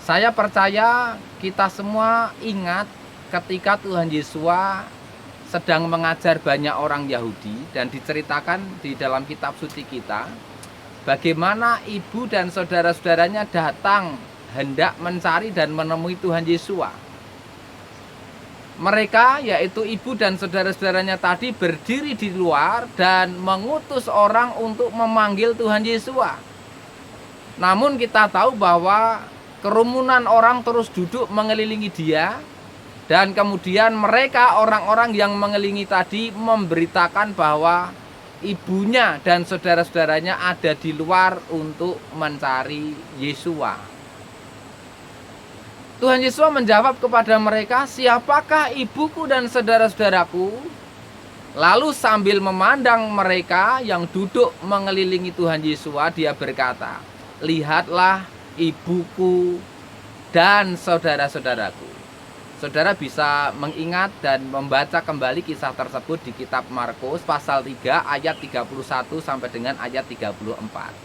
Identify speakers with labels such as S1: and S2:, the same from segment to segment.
S1: Saya percaya kita semua ingat ketika Tuhan Yesus sedang mengajar banyak orang Yahudi, dan diceritakan di dalam kitab suci kita bagaimana ibu dan saudara-saudaranya datang hendak mencari dan menemui Tuhan Yesus. Mereka, yaitu ibu dan saudara-saudaranya tadi, berdiri di luar dan mengutus orang untuk memanggil Tuhan Yesus. Namun kita tahu bahwa kerumunan orang terus duduk mengelilingi dia, dan kemudian mereka, orang-orang yang mengelilingi tadi, memberitakan bahwa ibunya dan saudara-saudaranya ada di luar untuk mencari Yesua. Tuhan Yesus menjawab kepada mereka, "Siapakah ibuku dan saudara-saudaraku?" Lalu sambil memandang mereka yang duduk mengelilingi Tuhan Yesus, dia berkata, "Lihatlah ibuku dan saudara-saudaraku." Saudara bisa mengingat dan membaca kembali kisah tersebut di kitab Markus pasal 3 ayat 31 sampai dengan ayat 34.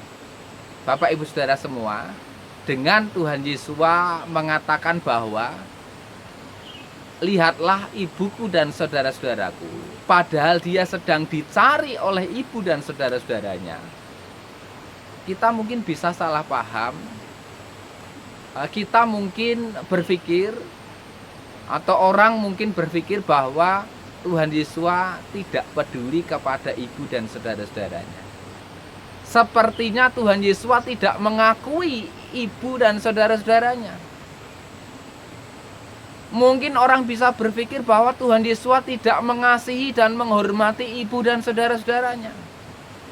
S1: Bapak Ibu Saudara semua, dengan Tuhan Yesus mengatakan bahwa lihatlah ibuku dan saudara-saudaraku, padahal dia sedang dicari oleh ibu dan saudara-saudaranya, kita mungkin bisa salah paham. Kita mungkin berpikir, atau orang mungkin berpikir bahwa Tuhan Yesus tidak peduli kepada ibu dan saudara-saudaranya. Sepertinya Tuhan Yesus tidak mengakui ibu dan saudara-saudaranya. Mungkin orang bisa berpikir bahwa Tuhan Yesus tidak mengasihi dan menghormati ibu dan saudara-saudaranya.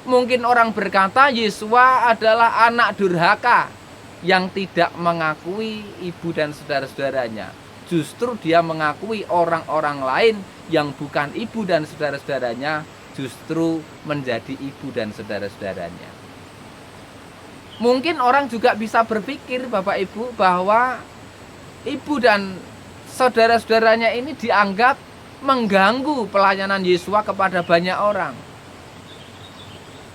S1: Mungkin orang berkata Yesus adalah anak durhaka yang tidak mengakui ibu dan saudara-saudaranya. Justru dia mengakui orang-orang lain yang bukan ibu dan saudara-saudaranya justru menjadi ibu dan saudara-saudaranya. Mungkin orang juga bisa berpikir, Bapak Ibu, bahwa ibu dan saudara-saudaranya ini dianggap mengganggu pelayanan Yesus kepada banyak orang.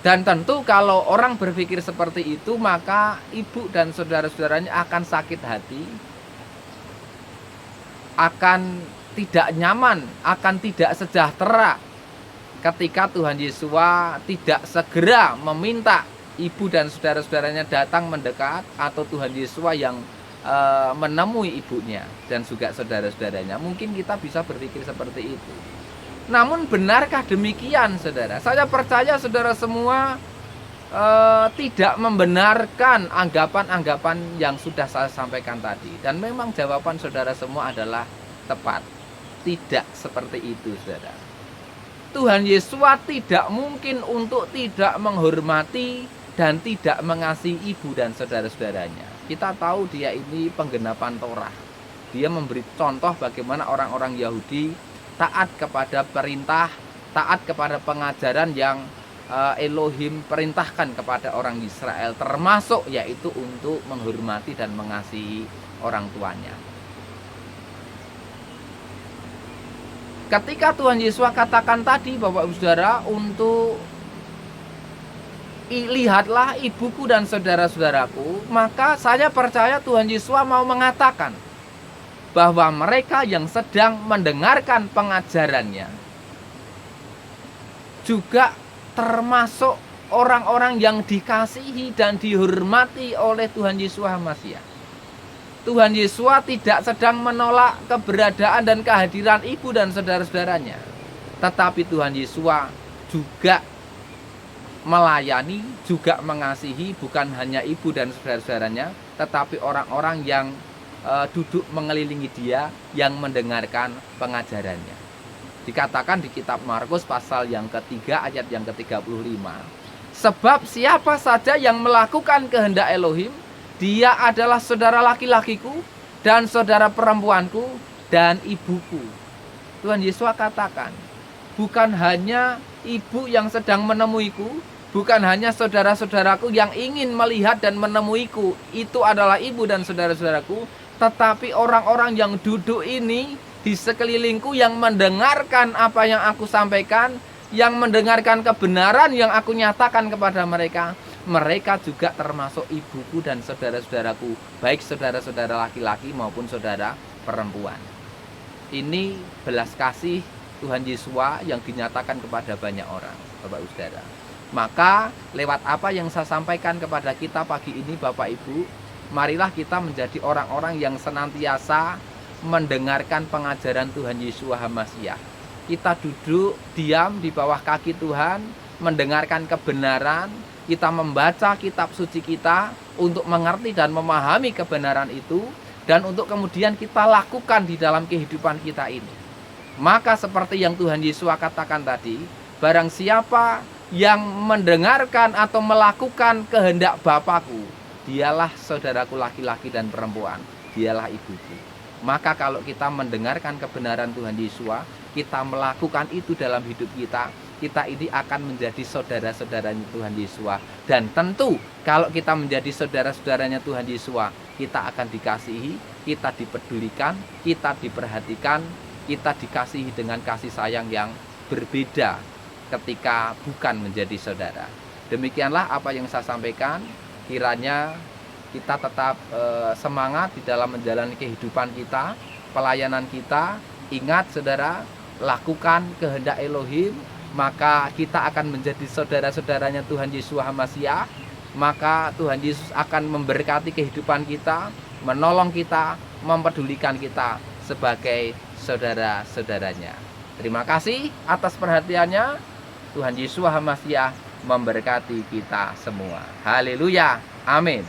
S1: Dan tentu kalau orang berpikir seperti itu, maka ibu dan saudara-saudaranya akan sakit hati, akan tidak nyaman, akan tidak sejahtera ketika Tuhan Yesus tidak segera meminta ibu dan saudara-saudaranya datang mendekat, atau Tuhan Yesus yang menemui ibunya dan juga saudara-saudaranya. Mungkin kita bisa berpikir seperti itu. Namun benarkah demikian, saudara? Saya percaya saudara semua tidak membenarkan anggapan-anggapan yang sudah saya sampaikan tadi. Dan memang jawaban saudara semua adalah tepat. Tidak seperti itu, saudara. Tuhan Yesus tidak mungkin untuk tidak menghormati dan tidak mengasihi ibu dan saudara-saudaranya. Kita tahu dia ini penggenapan Torah. Dia memberi contoh bagaimana orang-orang Yahudi taat kepada perintah, taat kepada pengajaran yang Elohim perintahkan kepada orang Israel, termasuk yaitu untuk menghormati dan mengasihi orang tuanya. Ketika Tuhan Yesus katakan tadi, Bapak Ibu Saudara, untuk lihatlah ibuku dan saudara-saudaraku, maka saya percaya Tuhan Yesus mau mengatakan bahwa mereka yang sedang mendengarkan pengajarannya juga termasuk orang-orang yang dikasihi dan dihormati oleh Tuhan Yesus Masiah. Tuhan Yesus tidak sedang menolak keberadaan dan kehadiran ibu dan saudara-saudaranya, tetapi Tuhan Yesus juga melayani, juga mengasihi bukan hanya ibu dan saudara-saudaranya, tetapi orang-orang yang duduk mengelilingi dia, yang mendengarkan pengajarannya. Dikatakan di kitab Markus pasal yang ketiga ayat yang ke-35, sebab siapa saja yang melakukan kehendak Elohim, dia adalah saudara laki-lakiku dan saudara perempuanku dan ibuku. Tuhan Yesus katakan, bukan hanya ibu yang sedang menemuiku, bukan hanya saudara-saudaraku yang ingin melihat dan menemuiku, itu adalah ibu dan saudara-saudaraku, tetapi orang-orang yang duduk ini di sekelilingku, yang mendengarkan apa yang aku sampaikan, yang mendengarkan kebenaran yang aku nyatakan kepada mereka, mereka juga termasuk ibuku dan saudara-saudaraku, baik saudara-saudara laki-laki maupun saudara perempuan. Ini belas kasih Tuhan Yesus yang dinyatakan kepada banyak orang, Bapak Saudara. Maka lewat apa yang saya sampaikan kepada kita pagi ini, Bapak Ibu, marilah kita menjadi orang-orang yang senantiasa mendengarkan pengajaran Tuhan Yesus Hamasiah. Kita duduk diam di bawah kaki Tuhan, mendengarkan kebenaran, kita membaca kitab suci kita untuk mengerti dan memahami kebenaran itu, dan untuk kemudian kita lakukan di dalam kehidupan kita ini. Maka seperti yang Tuhan Yesus katakan tadi, barang siapa yang mendengarkan atau melakukan kehendak Bapakku, dialah saudaraku laki-laki dan perempuan, dialah ibuku. Maka kalau kita mendengarkan kebenaran Tuhan Yesus, kita melakukan itu dalam hidup kita, kita ini akan menjadi saudara-saudaranya Tuhan Yesus. Dan tentu kalau kita menjadi saudara-saudaranya Tuhan Yesus, kita akan dikasihi, kita dipedulikan, kita diperhatikan, kita dikasihi dengan kasih sayang yang berbeda ketika bukan menjadi saudara. Demikianlah apa yang saya sampaikan. Kiranya kita tetap semangat di dalam menjalani kehidupan kita, pelayanan kita. Ingat saudara, lakukan kehendak Elohim, maka kita akan menjadi saudara-saudaranya Tuhan Yesus Hamasiah. Maka Tuhan Yesus akan memberkati kehidupan kita, menolong kita, mempedulikan kita sebagai saudara-saudaranya. Terima kasih atas perhatiannya. Tuhan Yesus Hamasiah memberkati kita semua. Haleluya. Amin.